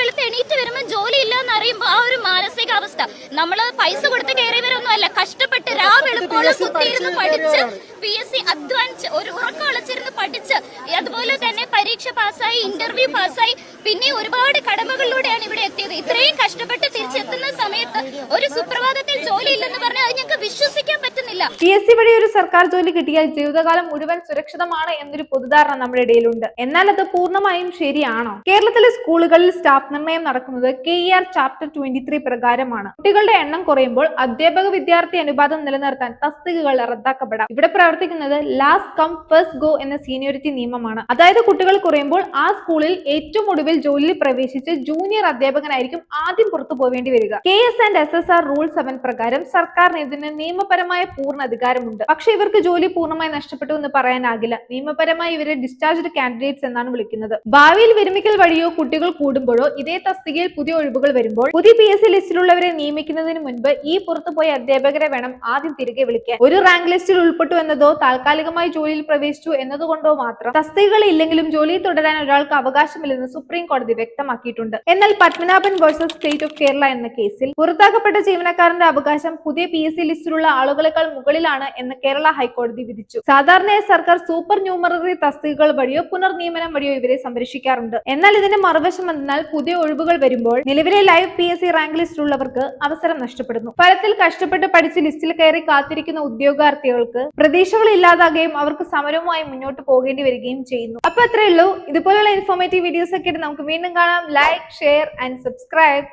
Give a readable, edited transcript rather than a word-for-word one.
വെളുത്ത് എണീറ്റ് വരുമ്പോൾ ജോലി ഇല്ല എന്ന് അറിയുമ്പോൾ ആ ഒരു മാനസികാവസ്ഥ, നമ്മള് പൈസ കൊടുത്ത് കയറിയവരൊന്നും അല്ല, കഷ്ടപ്പെട്ട് രാവെളുപ്പോളം കുത്തിയിരുന്ന് പഠിച്ച് PSC അധ്വാനിച്ച് ഒരു ഉറക്കം അളച്ചിരുന്ന് പഠിച്ച് അതുപോലെ തന്നെ പരീക്ഷ പാസ്സായി, ഇന്റർവ്യൂ പാസ്സായി, പിന്നെ ഒരുപാട് കടമകളിലൂടെയാണ് ഇവിടെ എത്തിയത്. ഇത്രയും കഷ്ടപ്പെട്ട് തിരിച്ചെത്തുന്ന സമയത്ത് ഒരു സുപ്രഭാതത്തിൽ ജോലി ഇല്ലെന്ന് പറഞ്ഞാൽ അത് ഞങ്ങൾക്ക് വിശ്വസിക്കാൻ പറ്റുന്നില്ല. PSC വഴി ഒരു സർക്കാർ ജോലി കിട്ടിയാൽ ജീവിതകാലം മുഴുവൻ സുരക്ഷിതമാണ് എന്നൊരു പൊതുധാരണ നമ്മുടെ ഇടയിലുണ്ട്. എന്നാൽ അത് പൂർണ്ണമായും ശരിയാണോ? കേരളത്തിലെ സ്കൂളുകളിൽ സ്റ്റാഫ് നിർണയം നടക്കുന്നത് KER ചാപ്റ്റർ 23 പ്രകാരമാണ്. കുട്ടികളുടെ എണ്ണം കുറയുമ്പോൾ അധ്യാപക വിദ്യാർത്ഥി അനുപാതം നിലനിർത്താൻ തസ്തികകൾ റദ്ദാക്കപ്പെടാം. ഇവിടെ പ്രവർത്തിക്കുന്നത് ലാസ്റ്റ് കം ഫസ്റ്റ് ഗോ എന്ന സീനിയോറിറ്റി നിയമമാണ്. അതായത് കുട്ടികൾ കുറയുമ്പോൾ ആ സ്കൂളിൽ ഏറ്റവും ഒടുവിൽ ജോലിയിൽ പ്രവേശിച്ച് ജൂനിയർ അധ്യാപകനായിരിക്കും ആദ്യം പുറത്തു പോവേണ്ടി വരിക. KS ആൻഡ് SSR റൂൾ 7 പ്രകാരം സർക്കാരിന് ഇതിന് നിയമപരമായ പൂർണ്ണ അധികാരമുണ്ട്. പക്ഷെ ഇവർക്ക് ജോലി പൂർണ്ണമായി നഷ്ടപ്പെട്ടു എന്ന് പറയാനാകില്ല. നിയമപരമായി ഇവരെ ഡിസ്ചാർജ്ഡ് കാൻഡിഡേറ്റ്സ് എന്നാണ് വിളിക്കുന്നത്. ഭാവിയിൽ വിരമിക്കൽ വഴിയോ കുട്ടികൾ കൂടുമ്പോഴോ ഇതേ തസ്തികയിൽ പുതിയ ഒഴിവുകൾ വരുമ്പോൾ പുതിയ PSC ലിസ്റ്റിലുള്ളവരെ നിയമിക്കുന്നതിന് മുൻപ് ഈ പുറത്തുപോയ അധ്യാപകരെ വേണം ആദ്യം തിരികെ വിളിക്കാൻ. ഒരു റാങ്ക് ലിസ്റ്റിൽ ഉൾപ്പെട്ടു എന്നതോ താൽക്കാലികമായി ജോലിയിൽ പ്രവേശിച്ചു എന്നതുകൊണ്ടോ മാത്രം തസ്തികകൾ ഇല്ലെങ്കിലും ജോലിയിൽ തുടരാൻ ഒരാൾക്ക് അവകാശമില്ലെന്ന് സുപ്രീം കോടതി വ്യക്തമാക്കിയിട്ടുണ്ട്. എന്നാൽ Padmanabhan versus state of Kerala എന്ന കേസിൽ പുറത്താക്കപ്പെട്ട ജീവനക്കാരന്റെ അവകാശം പുതിയ PSC ലിസ്റ്റിലുള്ള ആളുകളെക്കാൾ മുകളിലാണ് എന്ന് കേരള ഹൈക്കോടതി വിധിച്ചു. സാധാരണയായി സർക്കാർ സൂപ്പർ ന്യൂമററി തസ്തികകൾ വഴിയോ പുനർനിയമനം വഴിയോ ഇവരെ സംരക്ഷിക്കാറുണ്ട്. എന്നാൽ ഇതിന്റെ മറുവശം എന്നാൽ പുതിയ ഒഴിവുകൾ വരുമ്പോൾ നിലവിലെ ലൈവ് PSC റാങ്ക് ലിസ്റ്റിലുള്ളവർക്ക് അവസരം നഷ്ടപ്പെടുന്നു. ഫലത്തിൽ കഷ്ടപ്പെട്ട് പഠിച്ച് ലിസ്റ്റിൽ കയറി കാത്തിരിക്കുന്ന ഉദ്യോഗാർത്ഥികൾക്ക് പ്രതീക്ഷകൾ ഇല്ലാതാകുകയും അവർക്ക് സമരവുമായി മുന്നോട്ട് പോകേണ്ടി വരികയും ചെയ്യുന്നു. അപ്പൊ അത്രേ ഉള്ളൂ. ഇതുപോലുള്ള ഇൻഫോർമേറ്റീവ് വീഡിയോസ് ഒക്കെ നമുക്ക് വീണ്ടും കാണാം. Like, share and subscribe.